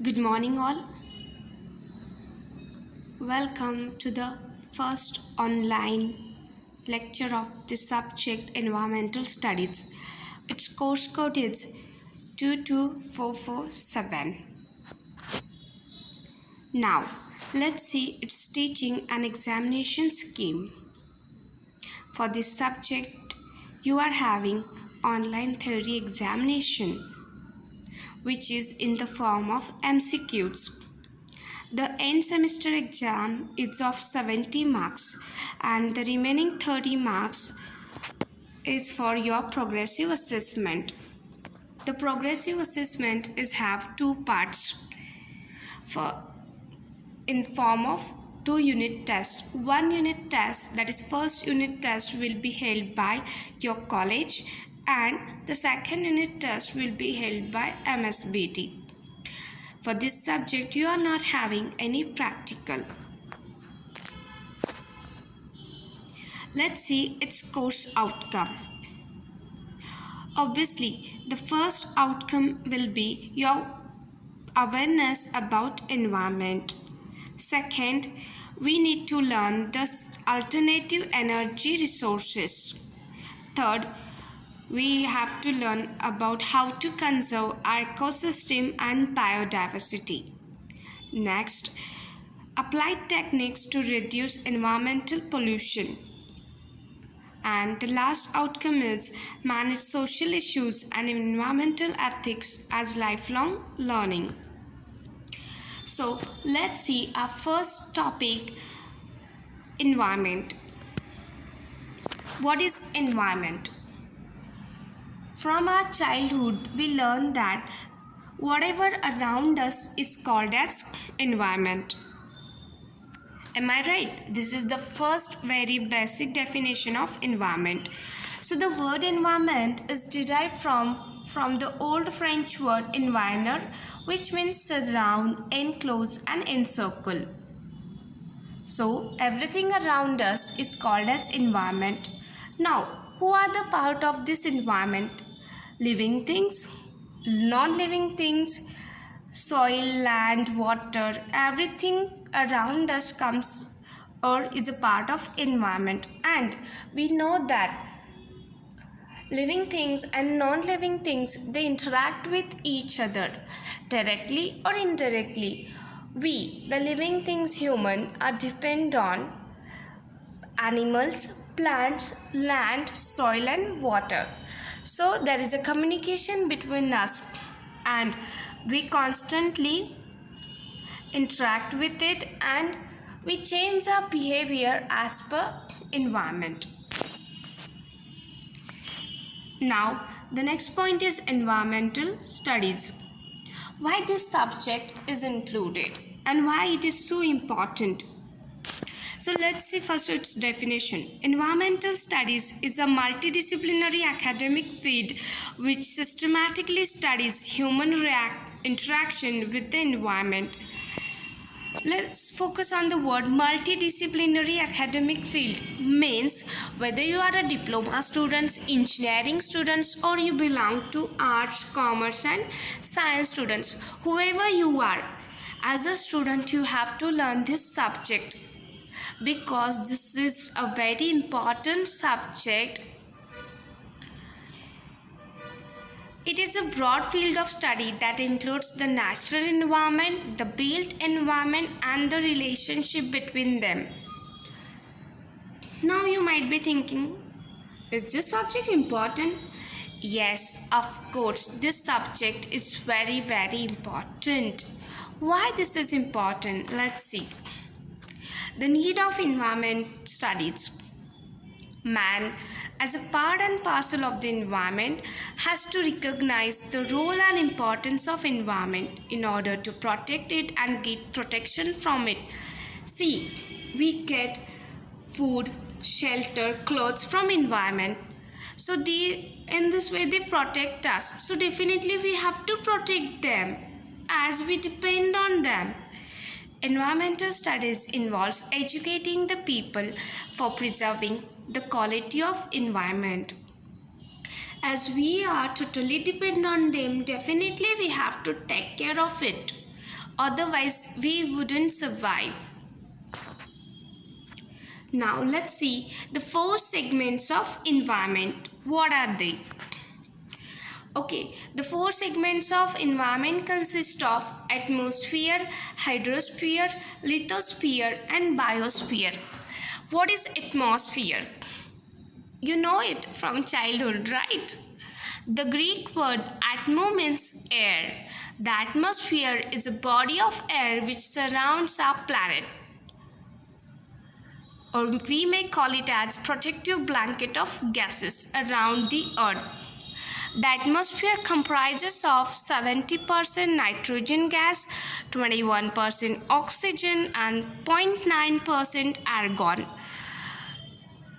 Good morning, all. Welcome to the first online lecture of the subject Environmental Studies. Its course code is 22447. Now, let's see its teaching and examination scheme. For this subject, you are having online theory examination, which is in the form of MCQs. The end semester exam is of 70 marks and the remaining 30 marks is for your progressive assessment. The progressive assessment is have two parts in form of 2-unit test. 1 unit test, that is first unit test, will be held by your college and the second unit test will be held by MSBT. For this subject, you are not having any practical. Let's see its course outcome. Obviously, the first outcome will be your awareness about environment. Second, we need to learn the alternative energy resources. Third, we have to learn about how to conserve our ecosystem and biodiversity. Next, applied techniques to reduce environmental pollution. And the last outcome is manage social issues and environmental ethics as lifelong learning. So, let's see our first topic, environment. What is environment? From our childhood, we learn that whatever around us is called as environment. Am I right? This is the first very basic definition of environment. So the word environment is derived from the old French word environneur, which means surround, enclose and encircle. So everything around us is called as environment. Now, who are the part of this environment? Living things, non-living things, soil, land, water, everything around us comes or is a part of environment. And we know that living things and non-living things, they interact with each other directly or indirectly. We, the living things, human, are depend on animals, plants, land, soil and water. So there is a communication between us and we constantly interact with it and we change our behavior as per environment. Now, the next point is environmental studies. Why this subject is included and why it is so important. So let's see first its definition. Environmental studies is a multidisciplinary academic field which systematically studies human interaction with the environment. Let's focus on the word multidisciplinary academic field. Means whether you are a diploma students, engineering students or you belong to arts, commerce and science students, whoever you are, as a student you have to learn this subject because this is a very important subject. It is a broad field of study that includes the natural environment, the built environment and the relationship between them. Now you might be thinking, is this subject important? Yes, of course, this subject is very, very important. Why this is important? Let's see. The need of environment studies. Man, as a part and parcel of the environment, has to recognize the role and importance of environment in order to protect it and get protection from it. See, we get food, shelter, clothes from environment. So in this way they protect us. So definitely we have to protect them as we depend on them. Environmental studies involves educating the people for preserving the quality of environment. As we are totally dependent on them, definitely we have to take care of it. Otherwise, we wouldn't survive. Now, let's see the four segments of environment. What are they? Okay, the four segments of environment consist of atmosphere, hydrosphere, lithosphere, and biosphere. What is atmosphere? You know it from childhood, right? The Greek word atmo means air. The atmosphere is a body of air which surrounds our planet. Or we may call it as protective blanket of gases around the earth. The atmosphere comprises of 70% nitrogen gas, 21% oxygen, and 0.9% argon.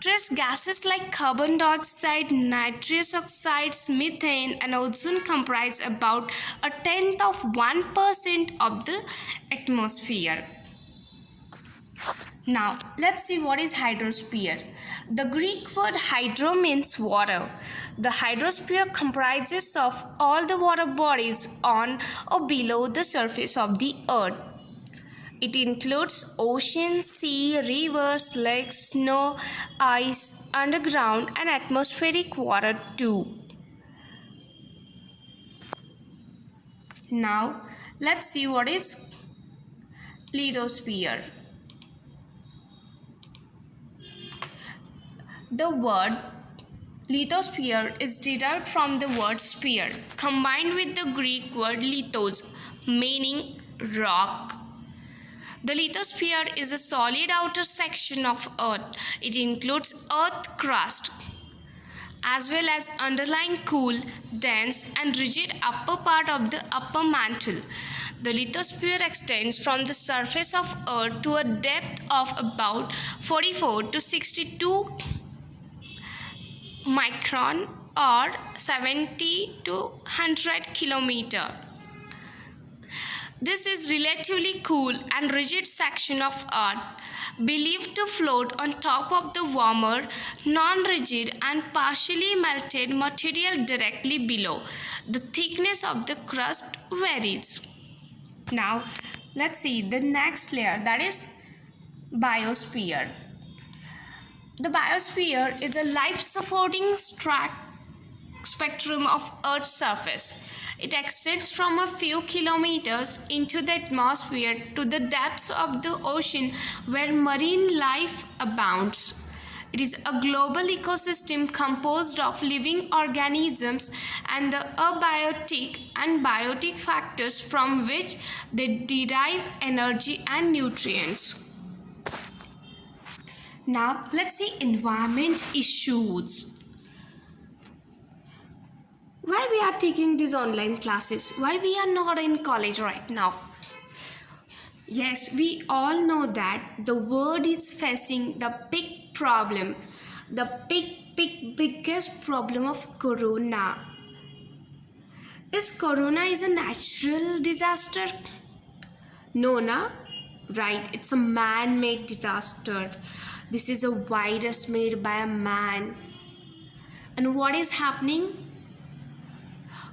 Trace gases like carbon dioxide, nitrous oxides, methane, and ozone comprise about 1/10% of the atmosphere. Now, let's see what is hydrosphere. The Greek word hydro means water. The hydrosphere comprises of all the water bodies on or below the surface of the earth. It includes ocean, sea, rivers, lakes, snow, ice, underground, and atmospheric water too. Now, let's see what is lithosphere. The word lithosphere is derived from the word sphere, combined with the Greek word lithos, meaning rock. The lithosphere is a solid outer section of Earth. It includes Earth crust, as well as underlying cool, dense, and rigid upper part of the upper mantle. The lithosphere extends from the surface of Earth to a depth of about 44 to 62 micron or 70 to 100 kilometer. This is relatively cool and rigid section of Earth, believed to float on top of the warmer, non-rigid and partially melted material directly below. The thickness of the crust varies. Now, let's see the next layer, that is biosphere. The biosphere is a life-supporting spectrum of Earth's surface. It extends from a few kilometers into the atmosphere to the depths of the ocean where marine life abounds. It is a global ecosystem composed of living organisms and the abiotic and biotic factors from which they derive energy and nutrients. Now, let's see environment issues. Why we are taking these online classes? Why we are not in college right now? Yes, we all know that the world is facing the big problem, the biggest problem of corona. Is corona a natural disaster? No, na? Right, it's a man-made disaster. This is a virus made by a man. And what is happening?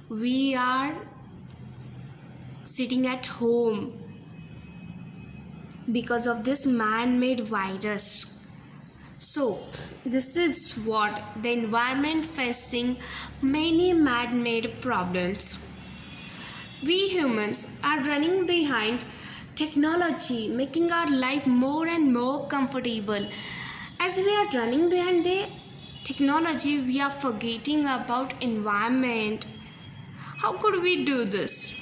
We are sitting at home because of this man-made virus. So, this is what the environment facing many man-made problems. We humans are running behind technology, making our life more and more comfortable. As we are running behind the technology, we are forgetting about environment. How could we do this?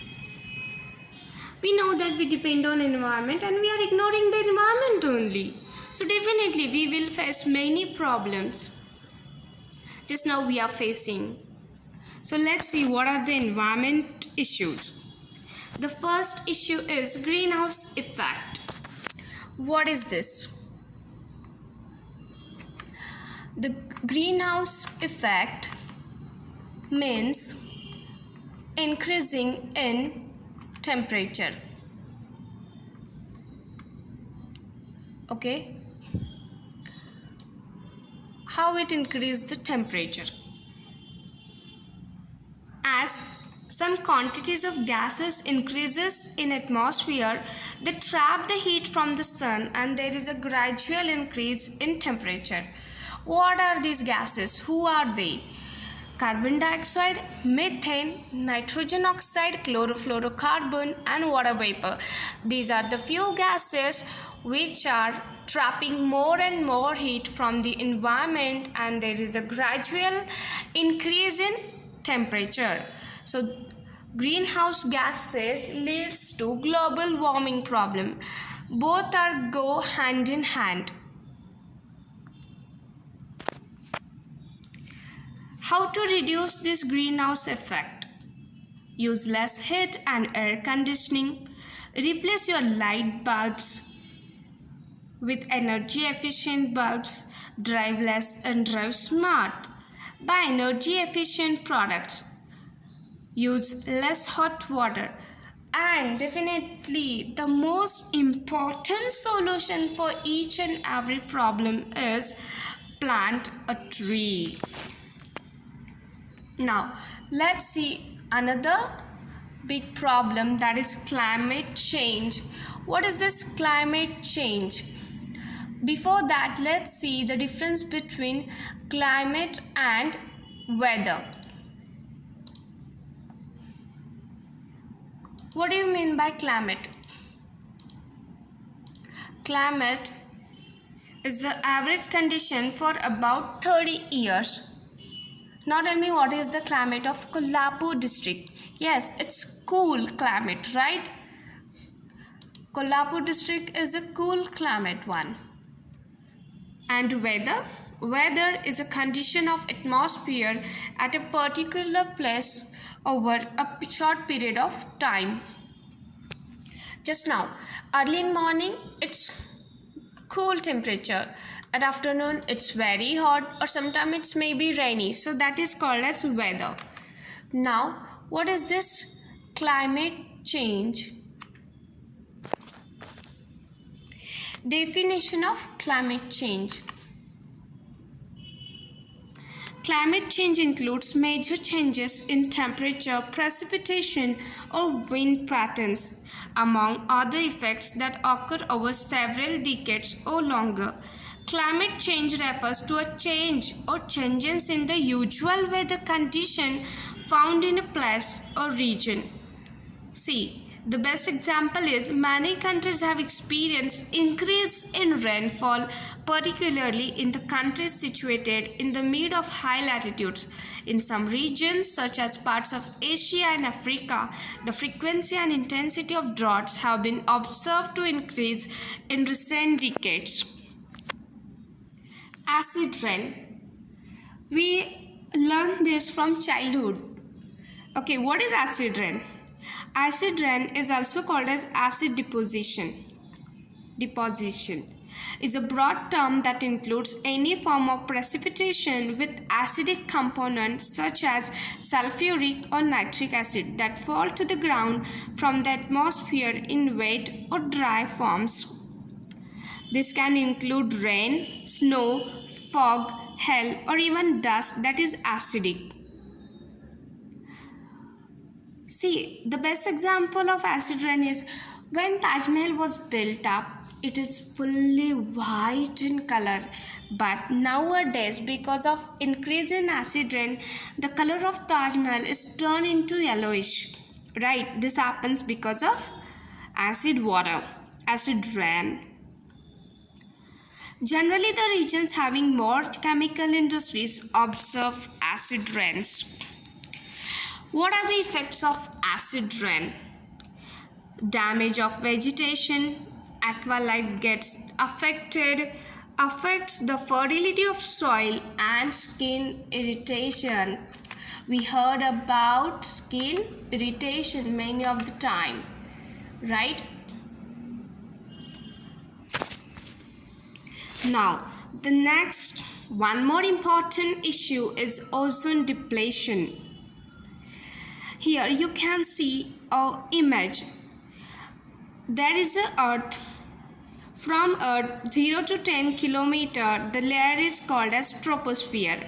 We know that we depend on environment and we are ignoring the environment only. So definitely we will face many problems. Just now we are facing. So let's see what are the environment issues. The first issue is greenhouse effect. What is this? The greenhouse effect means increasing in temperature. Okay? How it increases the temperature? As some quantities of gases increases in atmosphere that trap the heat from the sun, and there is a gradual increase in temperature. What are these gases? Who are they? Carbon dioxide, methane, nitrogen oxide, chlorofluorocarbon, and water vapor. These are the few gases which are trapping more and more heat from the environment, and there is a gradual increase in temperature. So greenhouse gases leads to global warming problem. Both are go hand in hand. How to reduce this greenhouse effect? Use less heat and air conditioning. Replace your light bulbs with energy efficient bulbs. Drive less and drive smart. Buy energy efficient products. Use less hot water. And definitely the most important solution for each and every problem is plant a tree. Now let's see another big problem, that is climate change. What is this climate change? Before that, let's see the difference between climate and weather. What do you mean by climate? Climate is the average condition for about 30 years. Now tell me, what is the climate of Kolhapur district? Yes, it's cool climate, right? Kolhapur district is a cool climate one. And weather? Weather is a condition of atmosphere at a particular place over a short period of time. Just now, early in morning, it's cool temperature. At afternoon, it's very hot, or sometimes it's maybe rainy. So that is called as weather. Now, what is this climate change? Definition of climate change. Climate change includes major changes in temperature, precipitation, or wind patterns, among other effects that occur over several decades or longer. Climate change refers to a change or changes in the usual weather condition found in a place or region. See, the best example is many countries have experienced increase in rainfall, particularly in the countries situated in the mid of high latitudes. In some regions, such as parts of Asia and Africa, the frequency and intensity of droughts have been observed to increase in recent decades. Acid rain. We learn this from childhood. Okay, what is acid rain? Acid rain is also called as acid deposition. Deposition is a broad term that includes any form of precipitation with acidic components such as sulfuric or nitric acid that fall to the ground from the atmosphere in wet or dry forms. This can include rain, snow, fog, hail, or even dust that is acidic. See, the best example of acid rain is when Taj Mahal was built up. It is fully white in color, but nowadays, because of increase in acid rain, the color of Taj Mahal is turned into yellowish. Right? This happens because of acid water, acid rain. Generally, the regions having more chemical industries observe acid rains. What are the effects of acid rain? Damage of vegetation, aqua life gets affected, affects the fertility of soil, and skin irritation. We heard about skin irritation many of the time, right? Now, the next one more important issue is ozone depletion. Here you can see an image. There is a Earth. From Earth 0 to 10 kilometer, the layer is called as troposphere,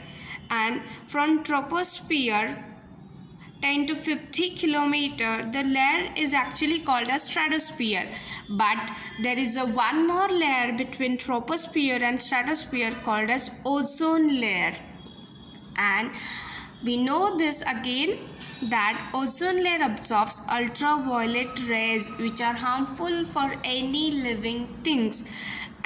and from troposphere 10 to 50 kilometer, the layer is actually called as stratosphere. But there is a one more layer between troposphere and stratosphere called as ozone layer. And we know this again, that ozone layer absorbs ultraviolet rays which are harmful for any living things.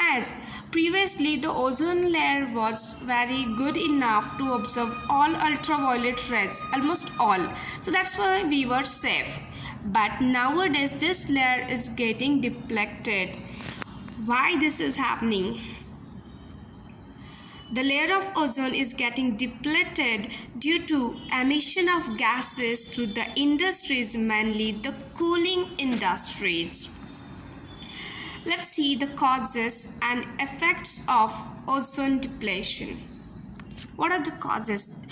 As previously the ozone layer was very good enough to absorb all ultraviolet rays, almost all. So that's why we were safe. But nowadays this layer is getting depleted. Why this is happening? The layer of ozone is getting depleted due to emission of gases through the industries, mainly the cooling industries. Let's see the causes and effects of ozone depletion. What are the causes?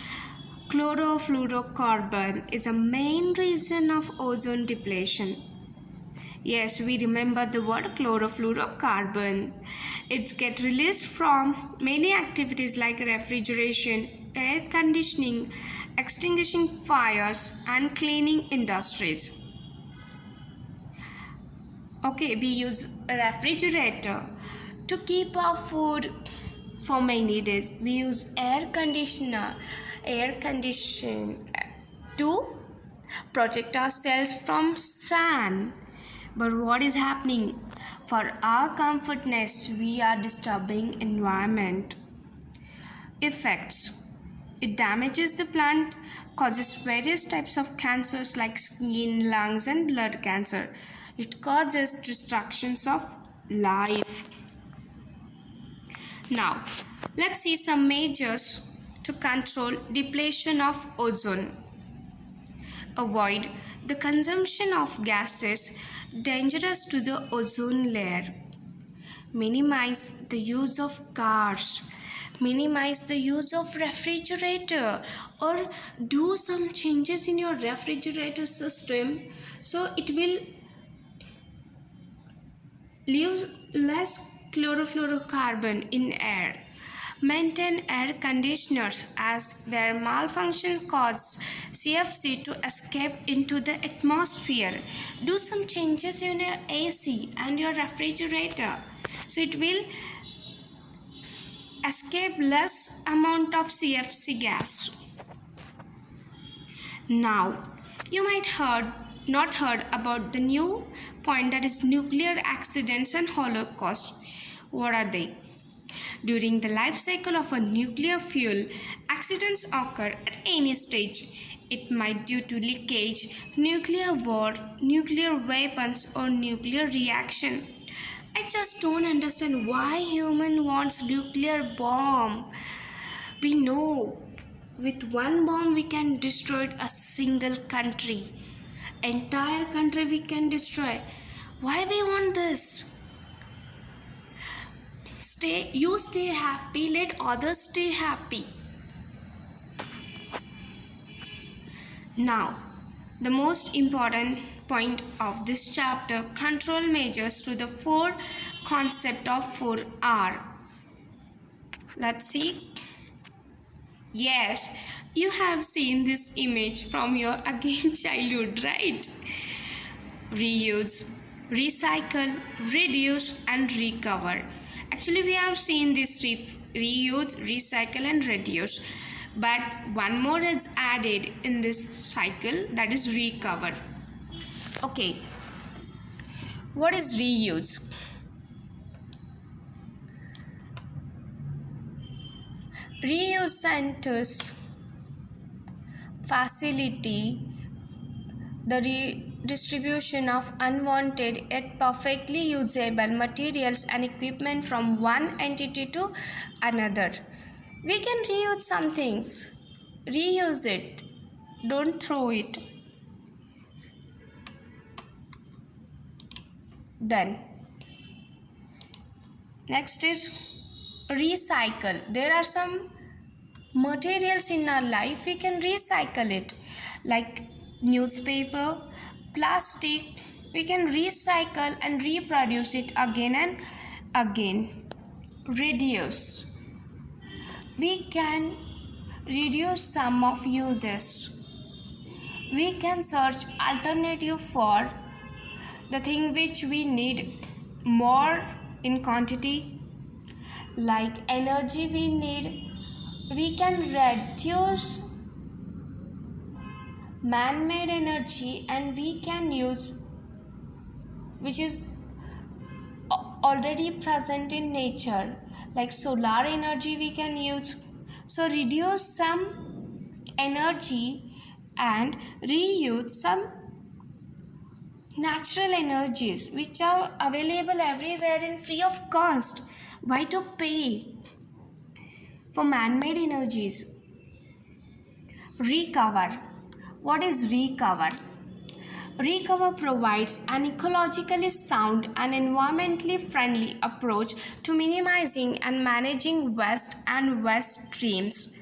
Chlorofluorocarbon is a main reason of ozone depletion. Yes, we remember the word chlorofluorocarbon. It gets released from many activities like refrigeration, air conditioning, extinguishing fires, and cleaning industries. Okay, we use a refrigerator to keep our food for many days. We use air condition to protect ourselves from sun. But what is happening? For our comfortness, we are disturbing environment. Effects. It damages the plant, causes various types of cancers like skin, lungs, and blood cancer. It causes destructions of life. Now, let's see some measures to control depletion of ozone. Avoid the consumption of gases dangerous to the ozone layer. Minimize the use of cars. Minimize the use of refrigerator, or do some changes in your refrigerator system so it will leave less chlorofluorocarbon in air. Maintain air conditioners as their malfunction cause CFC to escape into the atmosphere. Do some changes in your AC and your refrigerator so it will escape less amount of CFC gas. Now, you might not heard about the new point, that is nuclear accidents and holocaust. What are they? During the life cycle of a nuclear fuel, accidents occur at any stage. It might due to leakage, nuclear war, nuclear weapons, or nuclear reaction. I just don't understand why human wants nuclear bomb. We know with one bomb we can destroy a single country. Entire country we can destroy. Why we want this? You stay happy, let others stay happy. Now, the most important point of this chapter, control measures to the 4 concept of 4R. Let's see. Yes, you have seen this image from your again childhood, right? Reuse, recycle, reduce, and recover. Actually, we have seen this reuse, recycle, and reduce. But one more is added in this cycle, that is recover. Okay, what is reuse? Reuse centers facility the redistribution of unwanted yet perfectly usable materials and equipment from one entity to another. We can reuse some things. Reuse it. Don't throw it. Then, next is recycle. There are some materials in our life we can recycle it, like newspaper, plastic. We can recycle and reproduce it again and again. Reduce. We can reduce some of uses. we can search alternative for the thing which we need more in quantity, like energy we need. We can reduce man-made energy and we can use which is already present in nature, like solar energy we can use. So reduce some energy and reuse some natural energies which are available everywhere and free of cost. Why to pay for man-made energies? Recover. What is recover? Recover provides an ecologically sound and environmentally friendly approach to minimizing and managing waste and waste streams.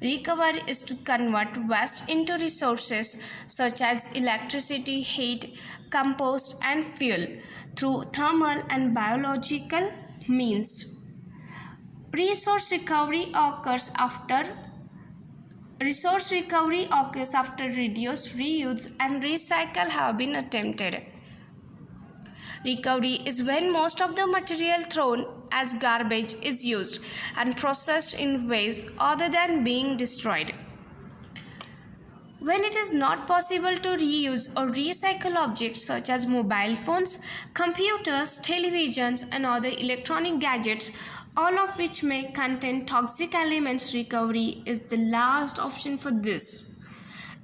Recover is to convert waste into resources such as electricity, heat, compost, and fuel through thermal and biological means. Resource recovery occurs after reduce, reuse, and recycle have been attempted. Recovery is when most of the material thrown as garbage is used and processed in ways other than being destroyed. When it is not possible to reuse or recycle objects such as mobile phones, computers, televisions, and other electronic gadgets, all of which may contain toxic elements, recovery is the last option for this.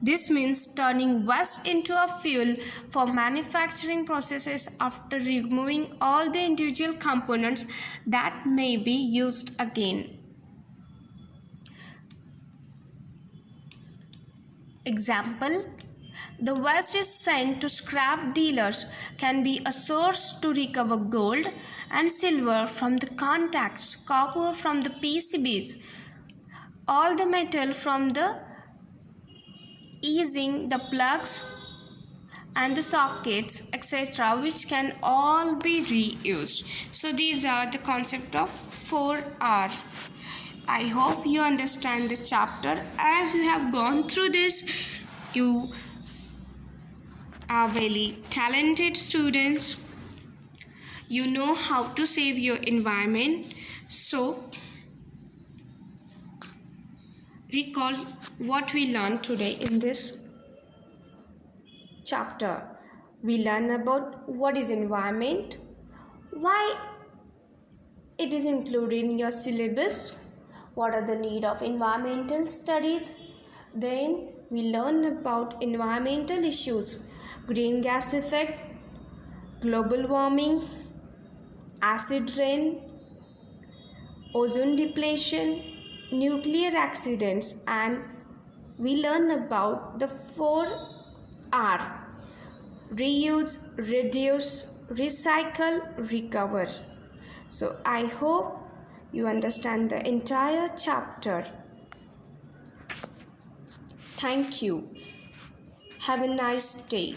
This means turning waste into a fuel for manufacturing processes after removing all the individual components that may be used again. Example, the waste is sent to scrap dealers can be a source to recover gold and silver from the contacts, copper from the PCBs, all the metal from the easing, the plugs and the sockets, etc., which can all be reused. So these are the concept of 4R. I hope you understand this chapter. As you have gone through this, you are very talented students. You know how to save your environment. So recall what we learned today in this chapter. We learn about what is environment, why it is included in your syllabus, what are the need of environmental studies. Then we learn about environmental issues, green gas effect, global warming, acid rain, ozone depletion, nuclear accidents, and we learn about the 4R: reuse, reduce, recycle, recover. So I hope you understand the entire chapter. Thank you. Have a nice day.